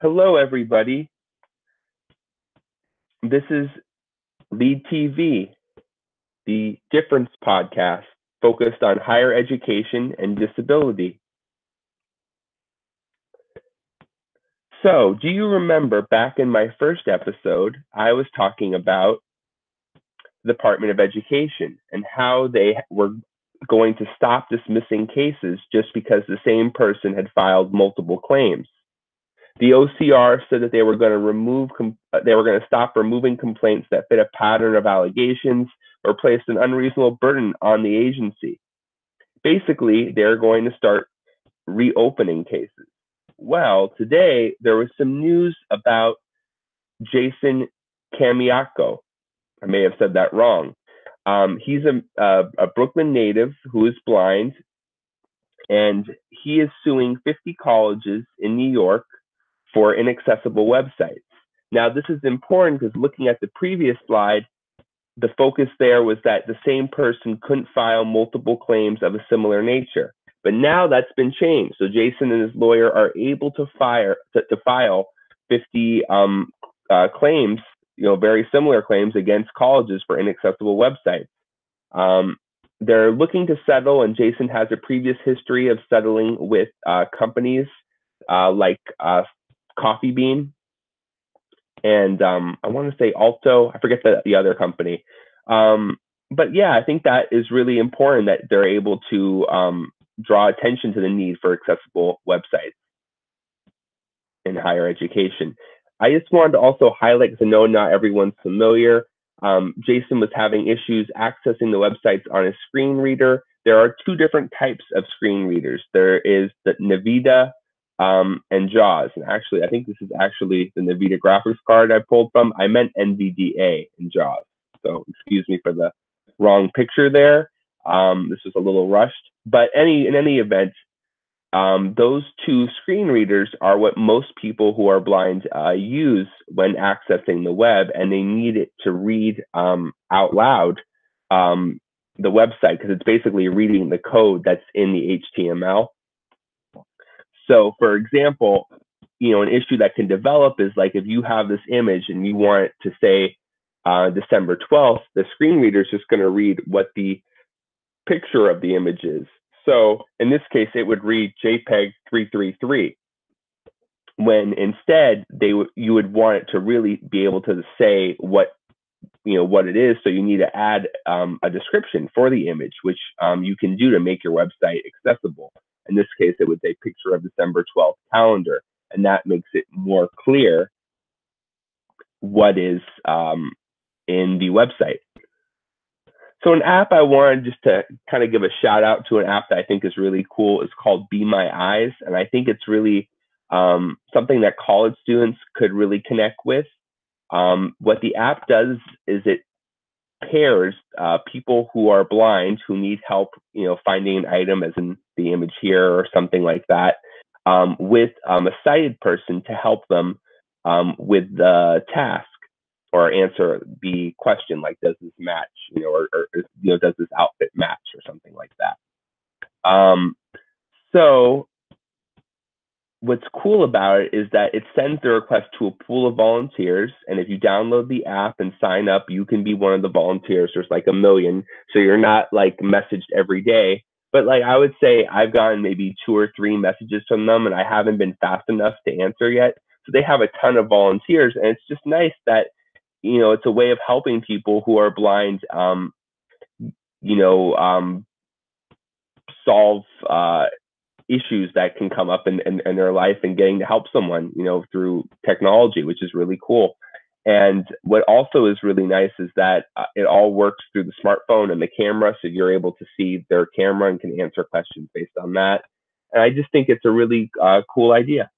Hello, everybody. This is Lead TV, the Difference podcast focused on higher education and disability. So, do you remember back in my first episode, I was talking about the Department of Education and how they were going to stop dismissing cases just because the same person had filed multiple claims. The OCR said that they were going to stop removing complaints that fit a pattern of allegations or placed an unreasonable burden on the agency. Basically, they're going to start reopening cases. Well, today there was some news about Jason Camiaco. I may have said that wrong. He's a Brooklyn native who is blind, and he is suing 50 colleges in New York for inaccessible websites. Now, this is important because looking at the previous slide, the focus there was that the same person couldn't file multiple claims of a similar nature. But now that's been changed. So Jason and his lawyer are able to file 50 claims, very similar claims against colleges for inaccessible websites. They're looking to settle, and Jason has a previous history of settling with companies like Coffee Bean, and I want to say Alto. I forget the other company. But yeah, I think that is really important that they're able to draw attention to the need for accessible websites in higher education. I just wanted to also highlight, because I know not everyone's familiar, Jason was having issues accessing the websites on his screen reader. There are two different types of screen readers. There is the Nvidia and JAWS. And actually, I think this is actually the NVIDIA graphics card I pulled from. I meant NVDA and JAWS. So excuse me for the wrong picture there. This was a little rushed. But in any event, those two screen readers are what most people who are blind use when accessing the web, and they need it to read out loud the website, because it's basically reading the code that's in the HTML. So, for example, an issue that can develop is like if you have this image and you want it to say December 12th, the screen reader is just going to read what the picture of the image is. So in this case, it would read JPEG 333, when instead you would want it to really be able to say what it is. So you need to add a description for the image, which you can do to make your website accessible. In this case, it would say picture of December 12th calendar, and that makes it more clear what is in the website. So an app I wanted just to kind of give a shout out to, an app that I think is really cool, is called Be My Eyes. And I think it's really something that college students could really connect with. What the app does is it pairs people who are blind, who need help, finding an item, as in the image here or something like that, with a sighted person to help them with the task or answer the question, like, does this match, or does this outfit match, or something like that. So what's cool about it is that it sends the request to a pool of volunteers, and if you download the app and sign up, you can be one of the volunteers. There's like 1 million, so you're not like messaged every day. But like I would say, I've gotten maybe 2 or 3 messages from them, and I haven't been fast enough to answer yet. So they have a ton of volunteers, and it's just nice that it's a way of helping people who are blind, solve issues that can come up in their life, and getting to help someone, through technology, which is really cool. And what also is really nice is that it all works through the smartphone and the camera, so you're able to see their camera and can answer questions based on that. And I just think it's a really cool idea.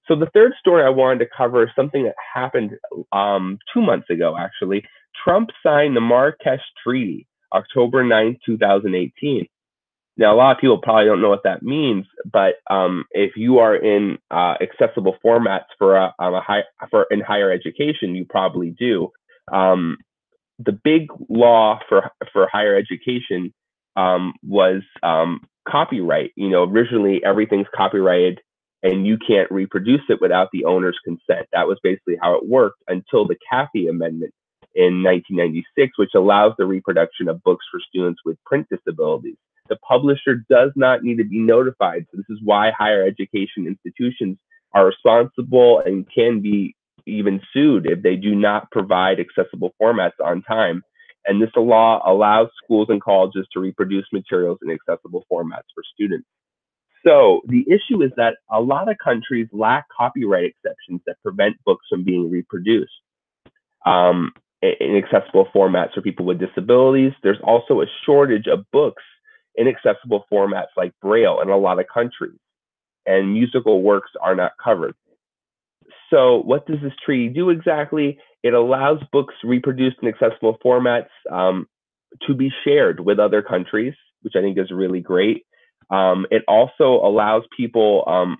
So the third story I wanted to cover is something that happened 2 months ago, actually. Trump signed the Marrakesh Treaty, October 9th, 2018. Now, a lot of people probably don't know what that means, but if you are in accessible formats in higher education, you probably do. The big law for higher education was copyright. Originally everything's copyrighted and you can't reproduce it without the owner's consent. That was basically how it worked until the Caffey Amendment in 1996, which allows the reproduction of books for students with print disabilities. The publisher does not need to be notified. So this is why higher education institutions are responsible and can be even sued if they do not provide accessible formats on time. And this law allows schools and colleges to reproduce materials in accessible formats for students. So the issue is that a lot of countries lack copyright exceptions that prevent books from being reproduced um, in accessible formats for people with disabilities. There's also a shortage of books in accessible formats like Braille in a lot of countries, and musical works are not covered. So what does this treaty do exactly? It allows books reproduced in accessible formats to be shared with other countries, which I think is really great. It also allows people,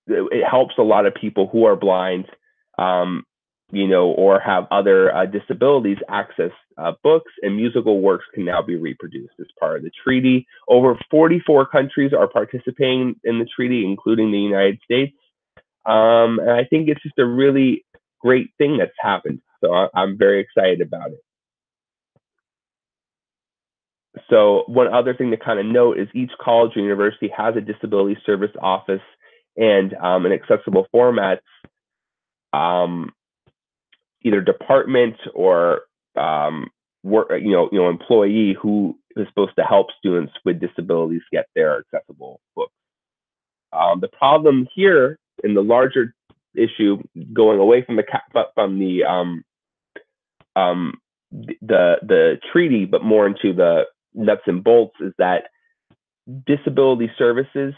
it helps a lot of people who are blind, or have other disabilities access books, and musical works can now be reproduced as part of the treaty. Over 44 countries are participating in the treaty, including the United States. And I think it's just a really great thing that's happened. So I'm very excited about it. So one other thing to kind of note is each college or university has a disability service office and an accessible formats um, either department or employee who is supposed to help students with disabilities get their accessible books. The problem here in the larger issue, going away from the treaty, but more into the nuts and bolts, is that disability services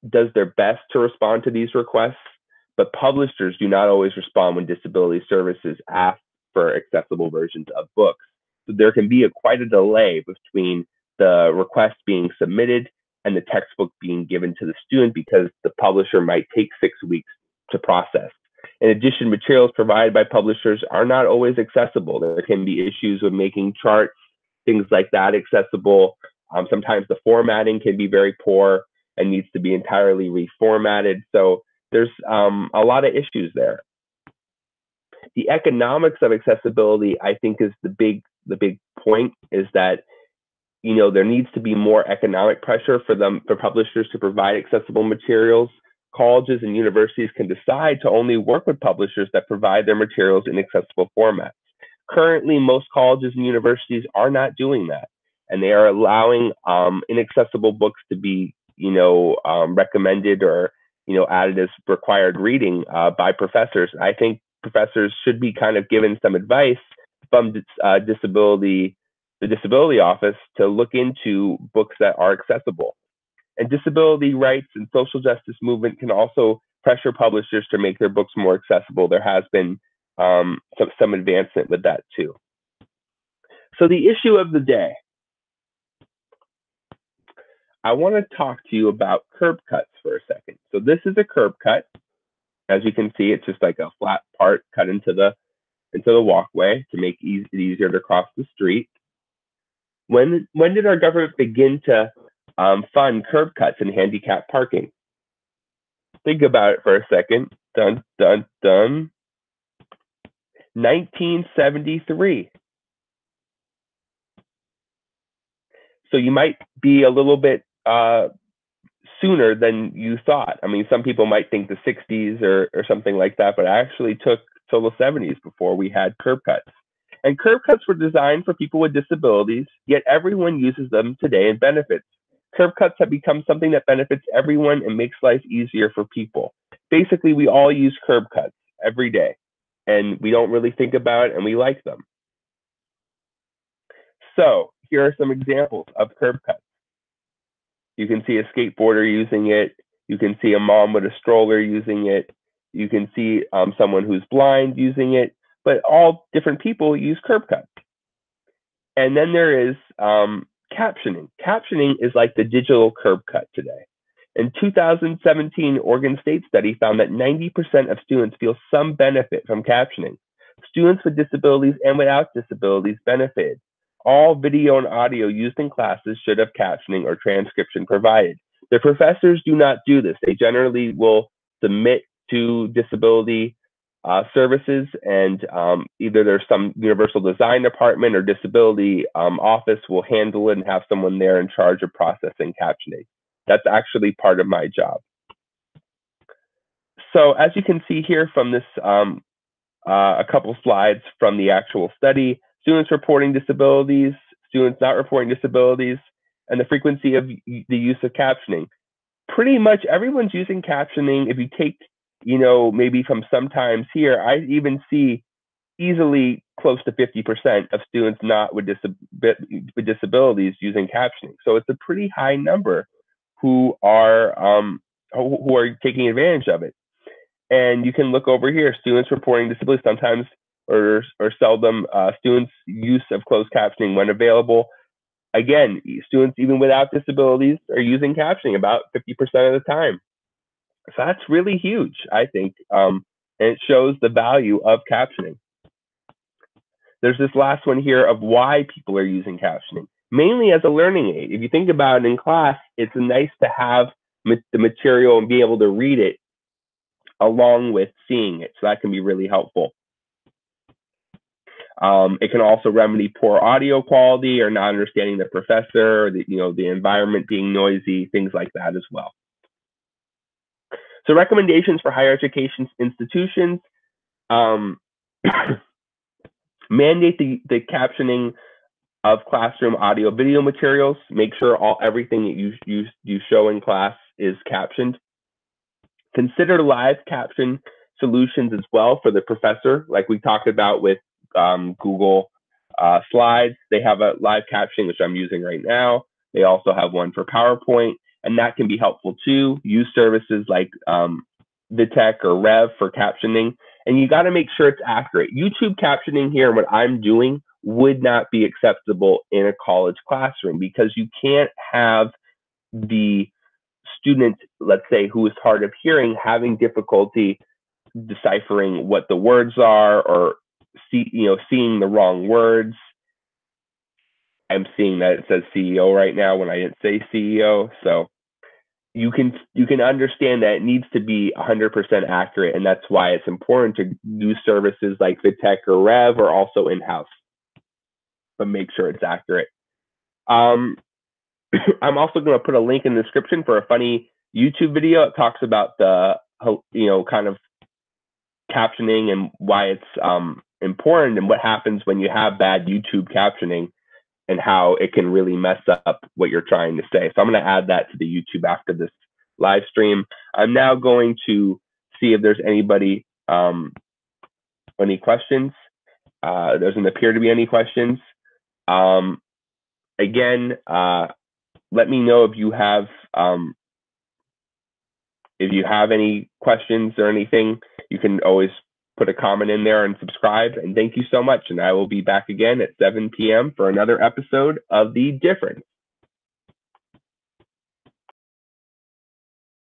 does their best to respond to these requests, but publishers do not always respond when disability services ask for accessible versions of books. So there can be quite a delay between the request being submitted and the textbook being given to the student, because the publisher might take 6 weeks to process. In addition, materials provided by publishers are not always accessible. There can be issues with making charts, things like that accessible. Sometimes the formatting can be very poor and needs to be entirely reformatted. So there's a lot of issues there. The economics of accessibility, I think, is the big point, is that there needs to be more economic pressure for publishers to provide accessible materials. Colleges and universities can decide to only work with publishers that provide their materials in accessible formats. Currently, most colleges and universities are not doing that, and they are allowing inaccessible books to be recommended or added as required reading by professors. I think professors should be kind of given some advice from the disability office to look into books that are accessible. And disability rights and social justice movement can also pressure publishers to make their books more accessible. There has been some advancement with that too. So the issue of the day, I want to talk to you about curb cuts for a second. So this is a curb cut. As you can see, it's just like a flat part cut into the walkway to make it easier to cross the street. When did our government begin to fund curb cuts and handicap parking? Think about it for a second. Dun, dun, dun. 1973. So you might be a little bit sooner than you thought. I mean, some people might think the 60s or something like that, but it actually took till the 70s before we had curb cuts. And curb cuts were designed for people with disabilities, yet everyone uses them today and benefits. Curb cuts have become something that benefits everyone and makes life easier for people. Basically, we all use curb cuts every day, and we don't really think about it, and we like them. So here are some examples of curb cuts. You can see a skateboarder using it. You can see a mom with a stroller using it. You can see someone who's blind using it, but all different people use curb cuts. And then there is captioning. Captioning is like the digital curb cut today. In 2017, Oregon State study found that 90% of students feel some benefit from captioning. Students with disabilities and without disabilities benefited. All video and audio used in classes should have captioning or transcription provided. The professors do not do this. They generally will submit to disability services, and either there's some universal design department or disability office will handle it and have someone there in charge of processing captioning. That's actually part of my job. So as you can see here from this, a couple slides from the actual study, students reporting disabilities, students not reporting disabilities, and the frequency of the use of captioning. Pretty much everyone's using captioning. If you take, maybe from sometimes here, I even see easily close to 50% of students not with disabilities using captioning. So it's a pretty high number who are taking advantage of it. And you can look over here, students reporting disability sometimes or seldom, students' use of closed captioning when available. Again, students even without disabilities are using captioning about 50% of the time. So that's really huge, I think, and it shows the value of captioning. There's this last one here of why people are using captioning, mainly as a learning aid. If you think about it in class, it's nice to have the material and be able to read it along with seeing it. So that can be really helpful. It can also remedy poor audio quality or not understanding the professor, or the environment being noisy, things like that as well. So recommendations for higher education institutions, mandate the captioning of classroom audio video materials. Make sure everything that you show in class is captioned. Consider live caption solutions as well for the professor, like we talked about with Google Slides. They have a live captioning, which I'm using right now. They also have one for PowerPoint, and that can be helpful too. Use services like Vitech or Rev for captioning, and you got to make sure it's accurate. YouTube captioning here, what I'm doing, would not be acceptable in a college classroom because you can't have the student, let's say, who is hard of hearing, having difficulty deciphering what the words are or seeing the wrong words. I'm seeing that it says CEO right now when I didn't say CEO. So you can understand that it needs to be 100% accurate, and that's why it's important to use services like Vitech or Rev or also in-house, but make sure it's accurate. I'm also going to put a link in the description for a funny YouTube video. It talks about the kind of captioning and why it's important and what happens when you have bad YouTube captioning and how it can really mess up what you're trying to say. So I'm going to add that to the YouTube after this live stream. I'm now going to see if there's anybody, any questions. There doesn't appear to be any questions. Again, let me know if you have any questions or anything. You can always put a comment in there and subscribe. And thank you so much. And I will be back again at 7 p.m. for another episode of The Difference.